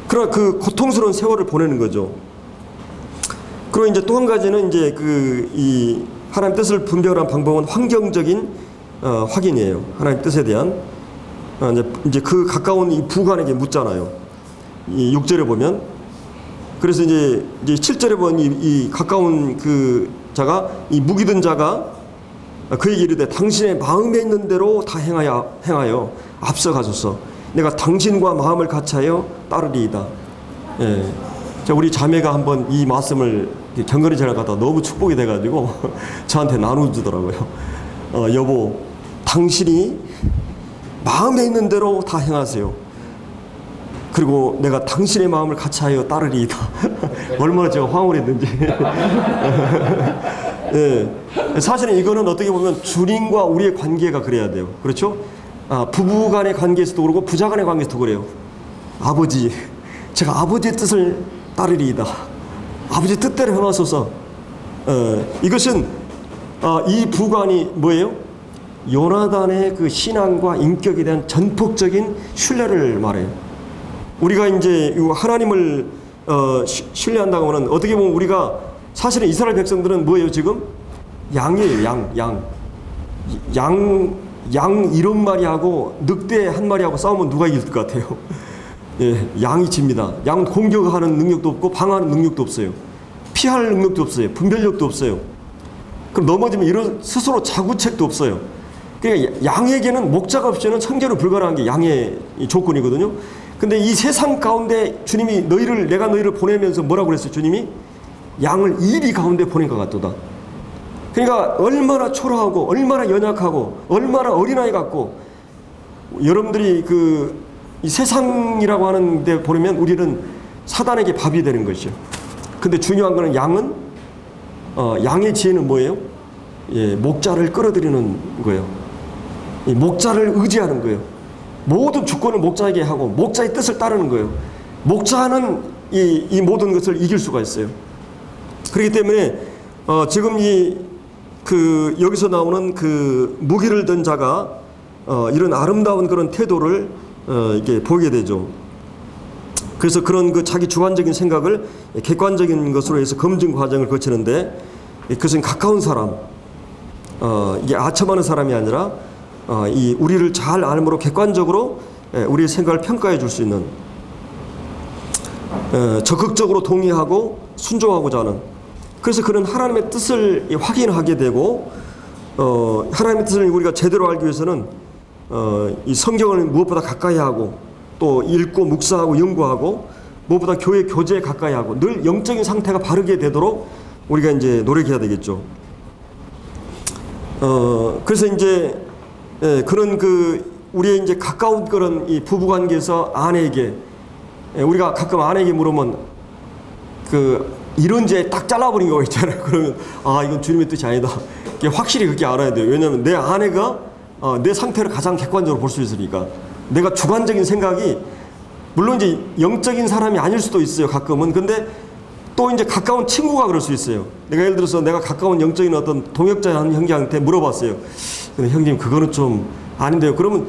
그러나 그 고통스러운 세월을 보내는 거죠. 그리고 이제 또 한 가지는 이제 이 하나님 뜻을 분별한 방법은 환경적인 확인이에요. 하나님 뜻에 대한 이제 그 가까운 이 부관에게 묻잖아요. 이 6절에 보면, 그래서 이제 7절에 보면 이 가까운 자가, 이 무기 든 자가 그에게 이르되 당신의 마음에 있는 대로 다 행하여 앞서가소서. 내가 당신과 마음을 같이하여 따르리이다. 자, 우리 자매가 한번 이 말씀을 경건히 전하다가 너무 축복이 돼가지고 저한테 나눠주더라고요. 여보, 당신이 마음에 있는 대로 다 행하세요. 그리고 내가 당신의 마음을 같이하여 따르리이다. 얼마나 제가 황홀했는지. 사실은 이거는 어떻게 보면 주님과 우리의 관계가 그래야 돼요. 그렇죠? 부부 간의 관계에서도 그러고 부자 간의 관계에서도 그래요. 아버지, 제가 아버지의 뜻을 따르리이다. 아버지 뜻대로 행하소서. 이것은 이 부관이 뭐예요? 요나단의 그 신앙과 인격에 대한 전폭적인 신뢰를 말해요. 우리가 이제 하나님을 신뢰한다고 하면 어떻게 보면 우리가 사실은 이스라엘 백성들은 뭐예요 지금? 양이에요. 양 7마리하고 늑대 1마리하고 싸우면 누가 이길 것 같아요? 양이 집니다. 양은 공격하는 능력도 없고 방어하는 능력도 없어요. 피할 능력도 없어요. 분별력도 없어요. 그럼 넘어지면 이런 스스로 자구책도 없어요. 그러니까 양에게는 목자가 없이는 성결은 불가능한 게 양의 조건이거든요. 근데 이 세상 가운데 주님이 내가 너희를 보내면서 뭐라고 그랬어요? 주님이 양을 이리 가운데 보낸 것 같도다. 그러니까 얼마나 초라하고 얼마나 연약하고 얼마나 어린아이 같고, 여러분들이 이 세상이라고 하는 데 보면 우리는 사단에게 밥이 되는 것이죠. 근데 중요한 거는 양의 지혜는 뭐예요? 목자를 끌어들이는 거예요. 이 목자를 의지하는 거예요. 모든 주권을 목자에게 하고 목자의 뜻을 따르는 거예요. 목자는 이 모든 것을 이길 수가 있어요. 그렇기 때문에 지금 여기서 나오는 무기를 든 자가 이런 아름다운 그런 태도를 이렇게 보게 되죠. 그래서 그런 자기 주관적인 생각을 객관적인 것으로 해서 검증 과정을 거치는데, 그것은 가까운 사람, 이게 아첨하는 사람이 아니라 이 우리를 잘 알므로 객관적으로 우리의 생각을 평가해 줄 수 있는, 적극적으로 동의하고 순종하고자 하는, 그래서 그런 하나님의 뜻을 확인하게 되고, 하나님의 뜻을 우리가 제대로 알기 위해서는 이 성경을 무엇보다 가까이 하고 또 읽고 묵상하고 연구하고 무엇보다 교회 교제에 가까이 하고 늘 영적인 상태가 바르게 되도록 우리가 이제 노력해야 되겠죠. 그래서 이제 그런 우리의 이제 가까운 그런 이 부부 관계에서 아내에게 우리가 가끔 아내에게 물으면 이런 죄 딱 잘라버린 거 있잖아요. 그러면 이건 주님의 뜻이 아니다. 이게 확실히 그렇게 알아야 돼요. 왜냐하면 내 아내가 내 상태를 가장 객관적으로 볼 수 있으니까. 내가 주관적인 생각이 물론 이제 영적인 사람이 아닐 수도 있어요. 가끔은. 근데 또 이제 가까운 친구가 그럴 수 있어요. 내가 예를 들어서 내가 가까운 영적인 어떤 동역자 한 형제한테 물어봤어요. 근데 형님 그거는 좀 아닌데요. 그러면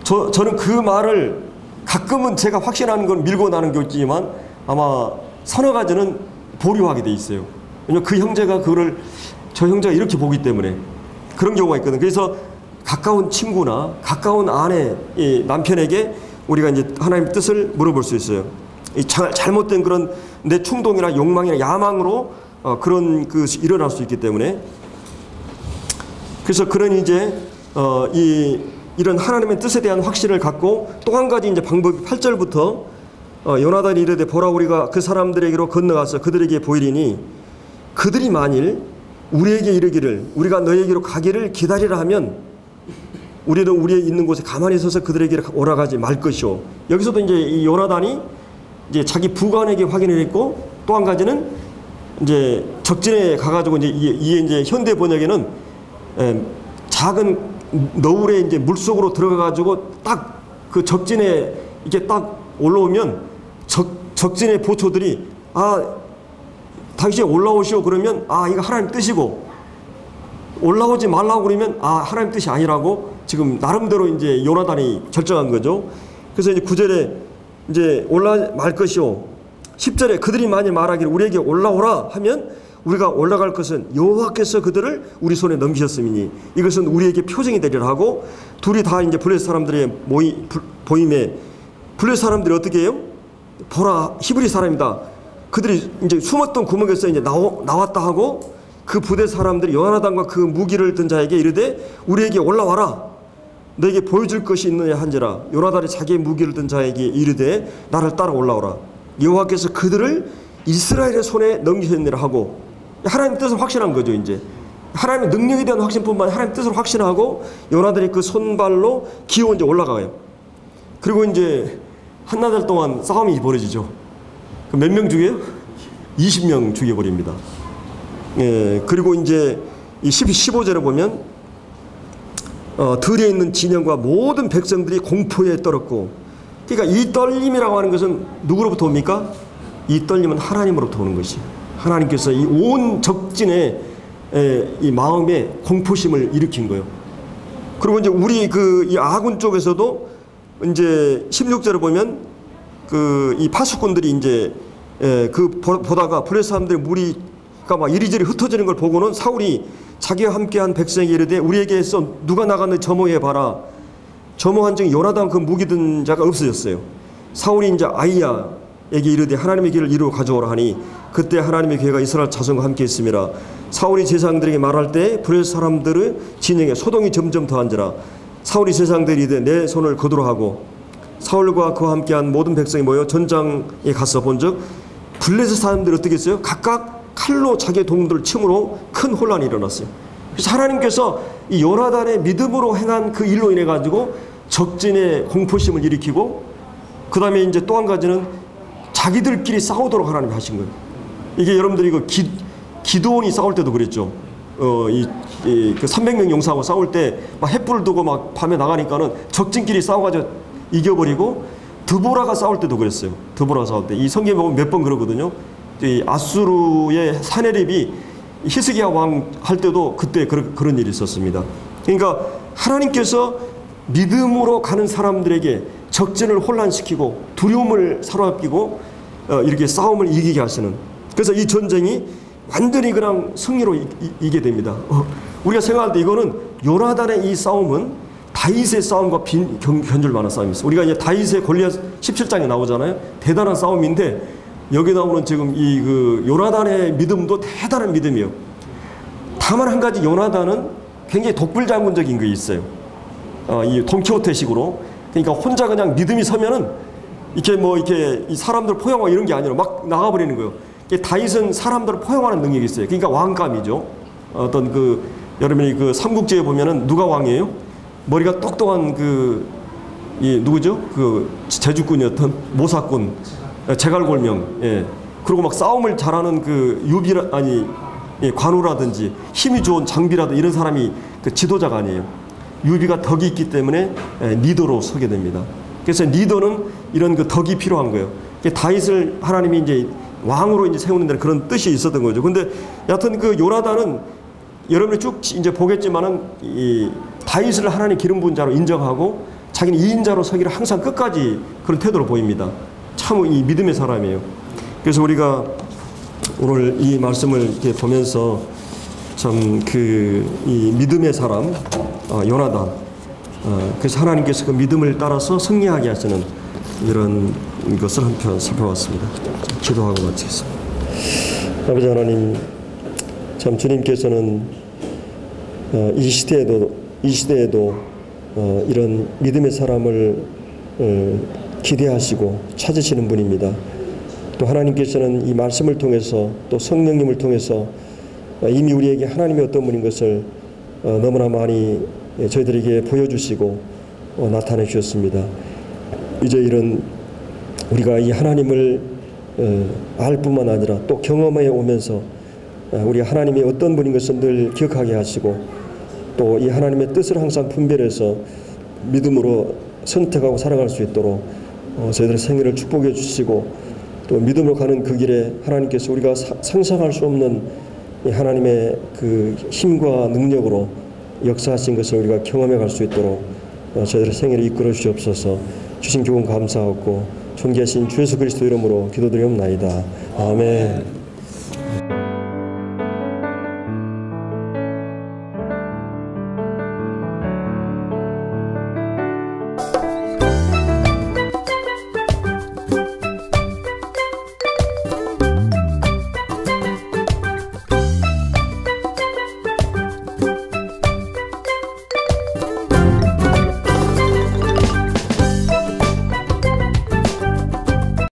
저는 그 말을 가끔은 제가 확신하는 건 밀고 나는 게 있지만 아마 서너 가지는 보류하게 돼 있어요. 왜냐면 그 형제가 그거를 저 형제가 이렇게 보기 때문에 그런 경우가 있거든요. 그래서 가까운 친구나 가까운 아내, 이 남편에게 우리가 이제 하나님의 뜻을 물어볼 수 있어요. 이 잘못된 그런 내 충동이나 욕망이나 야망으로 그런 것이 일어날 수 있기 때문에 그래서 그런 이제 이런 하나님의 뜻에 대한 확신을 갖고 또 한 가지 이제 방법이 8절부터 요나단이 이르되 보라 우리가 그 사람들에게로 건너가서 그들에게 보이리니 그들이 만일 우리에게 이르기를 우리가 너에게로 가기를 기다리라 하면 우리는 우리의 있는 곳에 가만히 서서 그들에게 오라가지 말 것이오. 여기서도 이제 이 요나단이 이제 자기 부관에게 확인을 했고 또 한 가지는 이제 적진에 가가지고 이게 이제 현대 번역에는 작은 너울에 이제 물 속으로 들어가가지고 딱 그 적진에 이렇게 딱 올라오면 적진의 보초들이 당신이 올라오시오 그러면 이거 하나님 뜻이고 올라오지 말라고 그러면 하나님 뜻이 아니라고 지금 나름대로 이제 요나단이 결정한 거죠. 그래서 이제 9절에 이제 말 것이오. 10절에 그들이 만일 말하기를 우리에게 올라오라 하면 우리가 올라갈 것은 여호와께서 그들을 우리 손에 넘기셨음이니 이것은 우리에게 표징이 되리라 하고 둘이 다 이제 블레셋 사람들의 보임에 블레셋 사람들이 어떻게 해요? 보라 히브리 사람이다. 그들이 이제 숨었던 구멍에서 이제 나왔다 하고 그 부대 사람들이 요나단과 그 무기를 든 자에게 이르되 우리에게 올라와라. 너에게 보여줄 것이 있느냐 한지라. 요나단이 자기의 무기를 든 자에게 이르되 나를 따라 올라오라. 여호와께서 그들을 이스라엘의 손에 넘기셨느니라 하고 하나님 뜻을 확신한 거죠. 이제 하나님의 능력에 대한 확신뿐만 아니라 하나님 뜻을 확신하고 요나단이 그 손발로 기어 이제 올라가요. 그리고 이제 한나절 동안 싸움이 벌어지죠. 몇 명 죽여요? 20명 죽여버립니다. 그리고 이제 이 15절에 보면 들에 있는 진영과 모든 백성들이 공포에 떨었고 그러니까 이 떨림이라고 하는 것은 누구로부터 옵니까? 이 떨림은 하나님으로부터 오는 것이에요. 하나님께서 이 온 적진의 이 마음에 공포심을 일으킨 거예요. 그리고 이제 우리 이 아군 쪽에서도 이제 16절에 보면 이 파수꾼들이 이제 보다가 블레셋 사람들의 무리가 막 이리저리 흩어지는 걸 보고는 사울이 자기와 함께한 백성에게 이르되 우리에게서 누가 나갔는지 점호해 봐라. 점호한 즉 요나단 그 무기 든 자가 없어졌어요. 사울이 이제 아이야에게 이르되 하나님의 길을 이루어 가져오라 하니 그때 하나님의 괴가 이스라엘 자손과 함께 있음이라. 사울이 제사장들에게 말할 때 블레셋 사람들의 진영에 소동이 점점 더한지라. 사울이 제사장들이 이르되 내 손을 거두라 하고 사울과 그와 함께한 모든 백성이 모여 전장에 가서 본즉 블레셋 사람들이 어떻게 했어요? 각각 칼로 자기의 동물들을 침으로 큰 혼란이 일어났어요. 그래서 하나님께서 이 요나단의 믿음으로 행한 그 일로 인해 가지고 적진의 공포심을 일으키고 그 다음에 이제 또 한 가지는 자기들끼리 싸우도록 하나님이 하신 거예요. 이게 여러분들이 기드온이 싸울 때도 그랬죠. 그 300명 용사하고 싸울 때 막 횃불을 두고 막 밤에 나가니까는 적진끼리 싸워가지고 이겨버리고 드보라가 싸울 때도 그랬어요. 드보라가 싸울 때 이 성경에 보면 몇 번 그러거든요. 이 아수르의 사네립이 히스기야 왕 할 때도 그때 그런 일이 있었습니다. 그러니까 하나님께서 믿음으로 가는 사람들에게 적진을 혼란시키고 두려움을 사로잡히고 이렇게 싸움을 이기게 하시는. 그래서 이 전쟁이 완전히 그냥 승리로 이기게 됩니다. 우리가 생각할 때 이거는 요나단의 이 싸움은 다윗의 싸움과 견줄 만한 싸움이 있어요. 우리가 이제 다윗의 골리앗 17장에 나오잖아요. 대단한 싸움인데 여기 나오는 지금 요나단의 믿음도 대단한 믿음이에요. 다만 한 가지 요나단은 굉장히 독불장군적인 게 있어요. 이 돈키호테식으로. 그러니까 혼자 그냥 믿음이 서면은 이렇게 뭐 이렇게 이 사람들 포용하고 이런 게 아니라 막 나가버리는 거예요. 다윗은 사람들을 포용하는 능력이 있어요. 그러니까 왕감이죠. 어떤 그 여러분이 그 삼국지에 보면은 누가 왕이에요? 머리가 똑똑한 그 이 누구죠? 그 제주꾼이었던 모사꾼, 제갈골명. 예. 그리고 막 싸움을 잘하는 그 유비라 아니 예, 관우라든지 힘이 좋은 장비라든지 이런 사람이 그 지도자가 아니에요. 유비가 덕이 있기 때문에 리더로 서게 됩니다. 그래서 리더는 이런 그 덕이 필요한 거예요. 다윗을 하나님이 이제 왕으로 이제 세우는 데는 그런 뜻이 있었던 거죠. 근데 여하튼 그 요나단은 여러분이 쭉 이제 보겠지만은 이 다윗을 하나님 기름 부은 자로 인정하고 자기는 2인자로 서기를 항상 끝까지 그런 태도로 보입니다. 참 이 믿음의 사람이에요. 그래서 우리가 오늘 이 말씀을 이렇게 보면서 참 그 이 믿음의 사람 요나단, 그래서 하나님께서 그 믿음을 따라서 승리하게 하시는 이런 것을 한편 살펴봤습니다. 기도하고 마치겠습니다. 아버지 하나님, 참 주님께서는 이 시대에도 이런 믿음의 사람을 기대하시고 찾으시는 분입니다. 또 하나님께서는 이 말씀을 통해서 또 성령님을 통해서 이미 우리에게 하나님이 어떤 분인 것을 너무나 많이 저희들에게 보여주시고 나타내 주셨습니다. 이제 이런 우리가 이 하나님을 알 뿐만 아니라 또 경험해 오면서 우리 하나님이 어떤 분인 것을 늘 기억하게 하시고 또 이 하나님의 뜻을 항상 분별해서 믿음으로 선택하고 살아갈 수 있도록 저희들의 생애를 축복해 주시고 또 믿음으로 가는 그 길에 하나님께서 우리가 상상할 수 없는 하나님의 그 힘과 능력으로 역사하신 것을 우리가 경험해 갈 수 있도록 저희들의 생애를 이끌어 주시옵소서. 주신 교훈 감사하고 존귀하신 주 예수 그리스도 이름으로 기도드리옵나이다. 아멘.